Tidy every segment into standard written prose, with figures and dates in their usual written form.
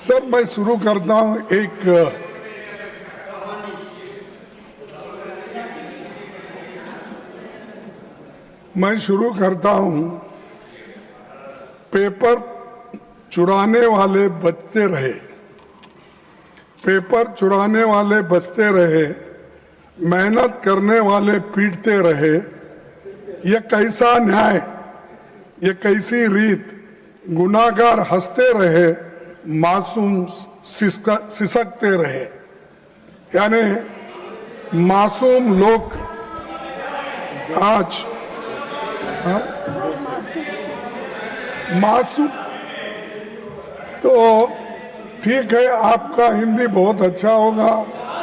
Sir मैं शुरू करता हूं पेपर चुराने वाले बचते रहे, पेपर चुराने वाले बचते रहे, मेहनत करने वाले पीटते रहे। ये कैसा न्याय, ये कैसी रीत, गुनाहगार हंसते रहे, मासूम सिसकते रहे। यानी मासूम लोग आज मासूम तो ठीक है, आपका हिंदी बहुत अच्छा होगा,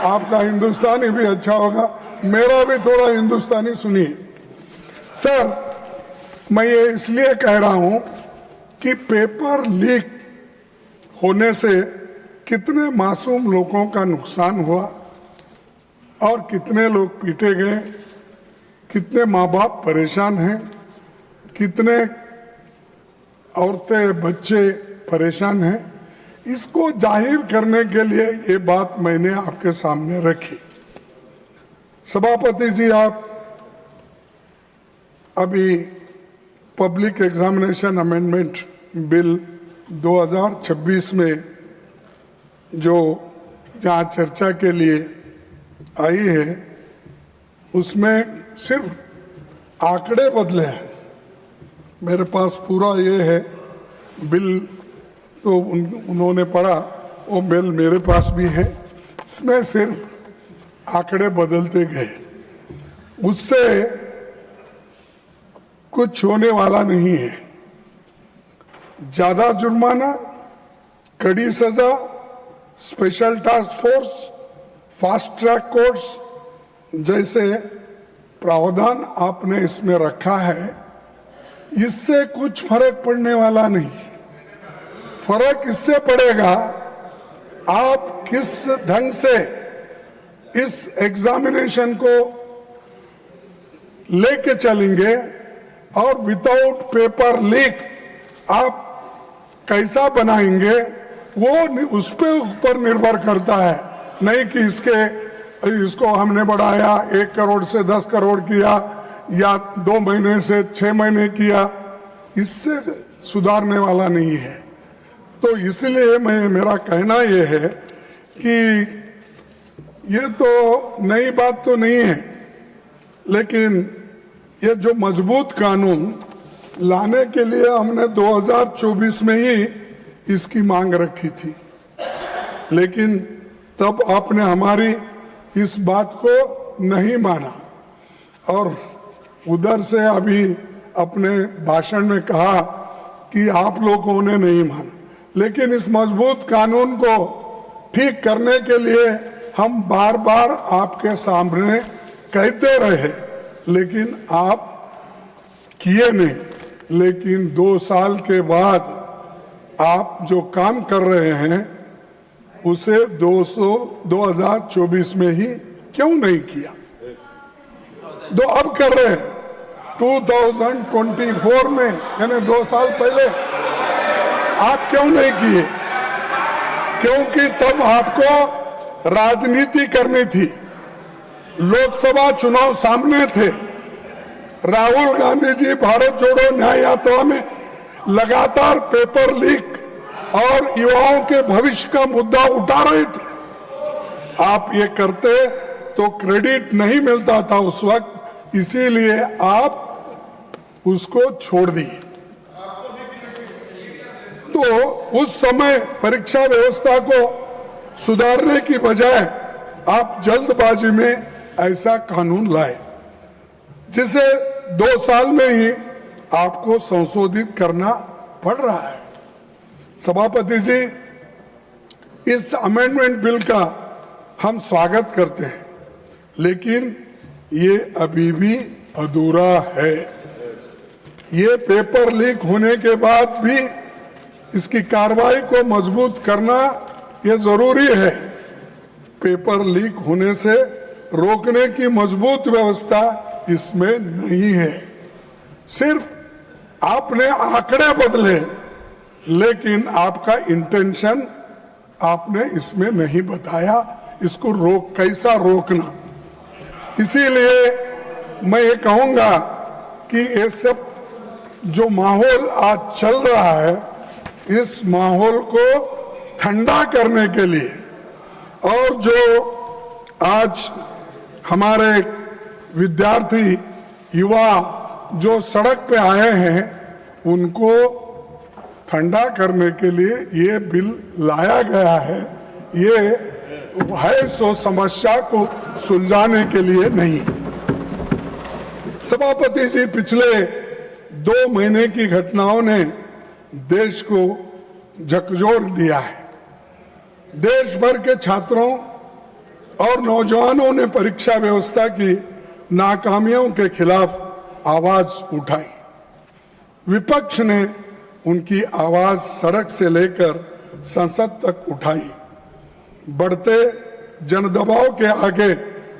आपका हिंदुस्तानी भी अच्छा होगा, मेरा भी थोड़ा हिंदुस्तानी सुनिए। सर मैं ये इसलिए कह रहा हूं कि पेपर लीक होने से कितने मासूम लोगों का नुकसान हुआ और कितने लोग पीटे गए, कितने माँ बाप परेशान हैं, कितने औरतें बच्चे परेशान हैं। इसको जाहिर करने के लिए ये बात मैंने आपके सामने रखी। सभापति जी, आप अभी पब्लिक एग्जामिनेशन अमेंडमेंट बिल 2026 में जो जहाँ चर्चा के लिए आई है, उसमें सिर्फ आंकड़े बदले हैं। मेरे पास पूरा ये है बिल, तो उन्होंने पढ़ा, वो बिल मेरे पास भी है। इसमें सिर्फ आंकड़े बदलते गए, उससे कुछ होने वाला नहीं है। ज्यादा जुर्माना, कड़ी सजा, special task force, fast track courts जैसे प्रावधान आपने इसमें रखा है, इससे कुछ फर्क पड़ने वाला नहीं। फर्क इससे पड़ेगा आप किस ढंग से इस एग्जामिनेशन को लेके चलेंगे और विदाउट पेपर लीक आप कैसा बनाएंगे, वो उस पे ऊपर निर्भर करता है। नहीं कि इसको हमने बढ़ाया 1 करोड़ से 10 करोड़ किया या 2 महीने से 6 महीने किया, इससे सुधारने वाला नहीं है। तो इसलिए मेरा कहना ये है कि ये तो नई बात तो नहीं है, लेकिन ये जो मजबूत कानून लाने के लिए हमने 2024 में ही इसकी मांग रखी थी, लेकिन तब आपने हमारी इस बात को नहीं माना और उधर से अभी अपने भाषण में कहा कि आप लोगों ने नहीं माना। लेकिन इस मजबूत कानून को ठीक करने के लिए हम बार बार आपके सामने कहते रहे, लेकिन आप किए नहीं। लेकिन 2 साल के बाद आप जो काम कर रहे हैं उसे 2024 में ही क्यों नहीं किया? अब कर रहे हैं 2024 में, यानी 2 साल पहले आप क्यों नहीं किए? क्योंकि तब आपको राजनीति करनी थी, लोकसभा चुनाव सामने थे। राहुल गांधी जी भारत जोड़ो न्याय यात्रा में लगातार पेपर लीक और युवाओं के भविष्य का मुद्दा उठा रहे थे। आप ये करते तो क्रेडिट नहीं मिलता था उस वक्त, इसीलिए आप उसको छोड़ दिए। तो उस समय परीक्षा व्यवस्था को सुधारने की बजाय आप जल्दबाजी में ऐसा कानून लाए, जिसे 2 साल में ही आपको संशोधित करना पड़ रहा है। सभापति जी, इस अमेंडमेंट बिल का हम स्वागत करते हैं, लेकिन ये अभी भी अधूरा है। ये पेपर लीक होने के बाद भी इसकी कार्रवाई को मजबूत करना ये जरूरी है। पेपर लीक होने से रोकने की मजबूत व्यवस्था इसमें नहीं है। सिर्फ आपने आंकड़े बदले, लेकिन आपका इंटेंशन आपने इसमें नहीं बताया, इसको कैसा रोकना। इसीलिए मैं ये कहूंगा कि ये सब जो माहौल आज चल रहा है, इस माहौल को ठंडा करने के लिए और जो आज हमारे विद्यार्थी युवा जो सड़क पे आए हैं उनको ठंडा करने के लिए ये बिल लाया गया है। ये है सो समस्या को सुलझाने के लिए नहीं। सभापति जी, पिछले 2 महीने की घटनाओं ने देश को झकझोर दिया है। देश भर के छात्रों और नौजवानों ने परीक्षा व्यवस्था की नाकामियों के खिलाफ आवाज उठाई। विपक्ष ने उनकी आवाज सड़क से लेकर संसद तक उठाई। बढ़ते जनदबाव के आगे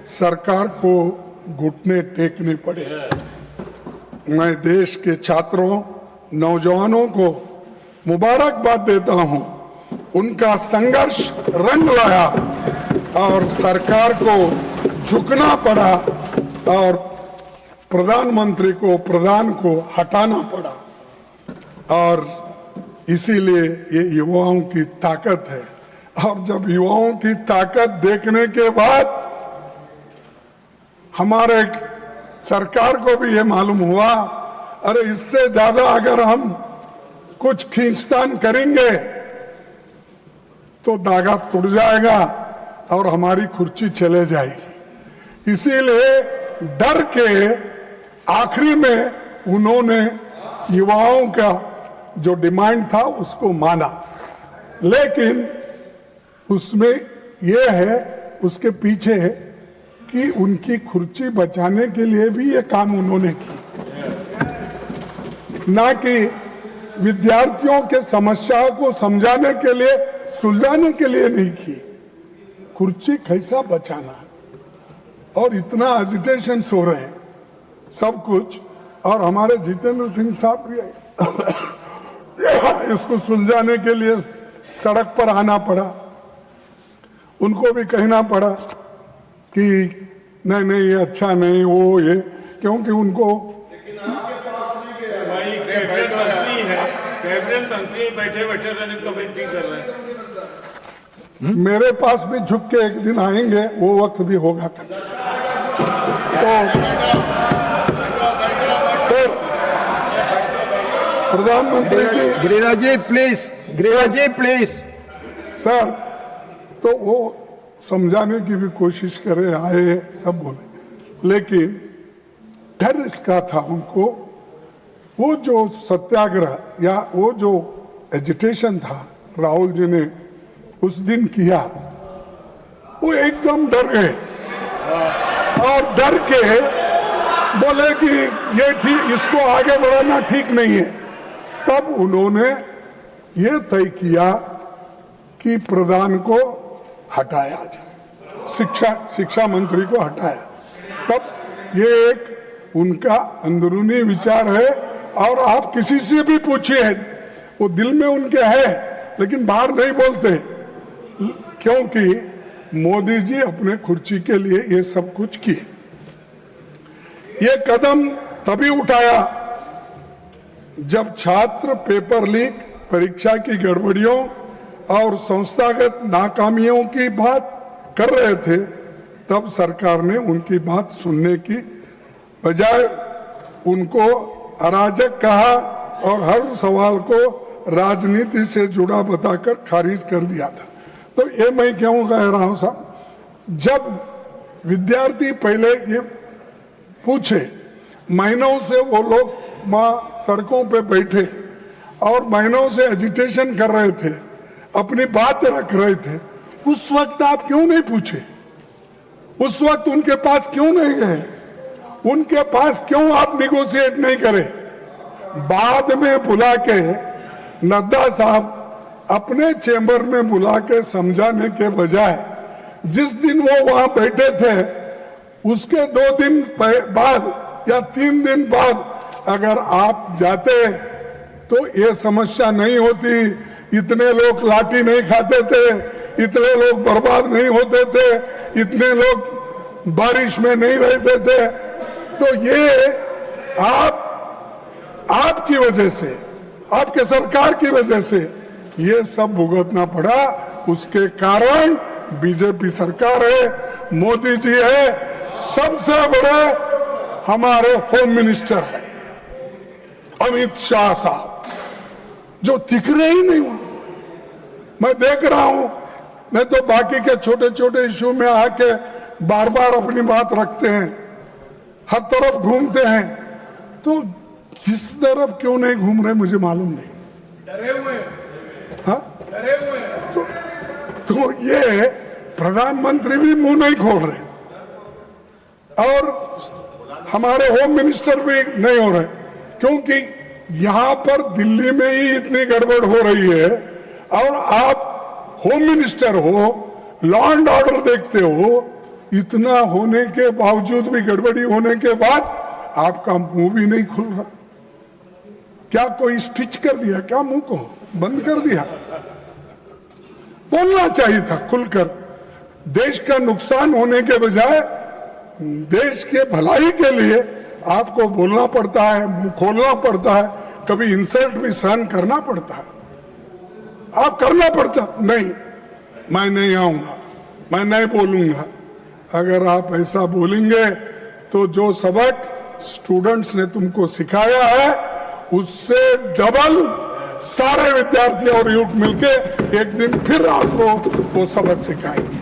सरकार को घुटने टेकने पड़े। मैं देश के छात्रों, नौजवानों को मुबारकबाद देता हूं। उनका संघर्ष रंग लाया और सरकार को झुकना पड़ा और प्रधान को हटाना पड़ा। और इसीलिए ये युवाओं की ताकत है। और जब युवाओं की ताकत देखने के बाद हमारे सरकार को भी ये मालूम हुआ, अरे इससे ज्यादा अगर हम कुछ खींचतान करेंगे तो धागा टूट जाएगा और हमारी कुर्सी चले जाएगी। इसीलिए डर के आखिरी में उन्होंने युवाओं का जो डिमांड था उसको माना, लेकिन उसमें यह है, उसके पीछे है कि उनकी कुर्सी बचाने के लिए भी ये काम उन्होंने की, ना कि विद्यार्थियों के समस्याओं को समझाने के लिए, सुलझाने के लिए नहीं की। कुर्सी कैसा बचाना, और इतना एजिटेशन हो रहे हैं सब कुछ। और हमारे जितेंद्र सिंह साहब भी इसको सुलझाने के लिए सड़क पर आना पड़ा। उनको भी कहना पड़ा कि नहीं नहीं ये अच्छा नहीं, वो ये, क्योंकि उनको मंत्री बैठे बैठे कमेंट्री कर रहे हैं। मेरे पास भी झुक के एक दिन आएंगे, वो वक्त भी होगा। तो सर, प्रधानमंत्री जी, गिरिराज जी प्लीज सर, तो वो समझाने की भी कोशिश करे, आए सब बोले, लेकिन डर इसका था उनको, वो जो सत्याग्रह या वो जो एजिटेशन था राहुल जी ने उस दिन किया, वो एकदम डर गए और डर के बोले कि ये ठीक, इसको आगे बढ़ाना ठीक नहीं है। तब उन्होंने ये तय किया कि प्रधान को हटाया जाए, शिक्षा मंत्री को हटाया। तब ये एक उनका अंदरूनी विचार है, और आप किसी से भी पूछिए, वो दिल में उनके है लेकिन बाहर नहीं बोलते, क्योंकि मोदी जी अपने कुर्सी के लिए ये सब कुछ किए। ये कदम तभी उठाया जब छात्र पेपर लीक, परीक्षा की गड़बड़ियों और संस्थागत नाकामियों की बात कर रहे थे। तब सरकार ने उनकी बात सुनने की बजाय उनको अराजक कहा और हर सवाल को राजनीति से जुड़ा बताकर खारिज कर दिया था। तो ये मैं क्यों कह रहा हूं साहब, जब विद्यार्थी पहले ये पूछे, महीनों से वो लोग वहाँ सड़कों पे बैठे और महीनों से एजिटेशन कर रहे थे, अपनी बात रख रहे थे, उस वक्त आप क्यों नहीं पूछे? उस वक्त उनके पास क्यों नहीं गए? उनके पास क्यों आप निगोशिएट नहीं करे? बाद में बुला के नड्डा साहब अपने चेंबर में बुला के समझाने के बजाय, जिस दिन वो वहां बैठे थे उसके 2 दिन बाद या 3 दिन बाद अगर आप जाते तो ये समस्या नहीं होती, इतने लोग लाठी नहीं खाते थे, इतने लोग बर्बाद नहीं होते थे, इतने लोग बारिश में नहीं रहते थे। तो ये आपकी वजह से, आपके सरकार की वजह से ये सब भुगतना पड़ा। उसके कारण बीजेपी सरकार है, मोदी जी है, सबसे बड़े हमारे होम मिनिस्टर है अमित शाह साहब, जो दिख रहे ही नहीं। मैं देख रहा हूं, नहीं तो बाकी के छोटे छोटे इश्यू में आके बार बार अपनी बात रखते हैं, हर तरफ घूमते हैं। तो किस तरफ क्यों नहीं घूम रहे मुझे मालूम नहीं। डरे हुए हैं, हाँ? डरे हुए हैं। तो ये प्रधानमंत्री भी मुंह नहीं खोल रहे और हमारे होम मिनिस्टर भी नहीं हो रहे, क्योंकि यहां पर दिल्ली में ही इतनी गड़बड़ हो रही है और आप होम मिनिस्टर हो, लॉ एंड ऑर्डर देखते हो, इतना होने के बावजूद भी, गड़बड़ी होने के बाद आपका मुंह भी नहीं खुल रहा। क्या कोई स्टिच कर दिया क्या? मुंह को बंद कर दिया? बोलना चाहिए था खुलकर। देश का नुकसान होने के बजाय देश के भलाई के लिए आपको बोलना पड़ता है, मुंह खोलना पड़ता है, कभी इंसल्ट भी सहन करना पड़ता है। आप करना पड़ता नहीं, मैं नहीं आऊंगा, मैं नहीं बोलूंगा। अगर आप ऐसा बोलेंगे तो जो सबक स्टूडेंट्स ने तुमको सिखाया है उससे डबल सारे विद्यार्थी और युवक मिलके एक दिन फिर आपको वो सबक सिखाएंगे।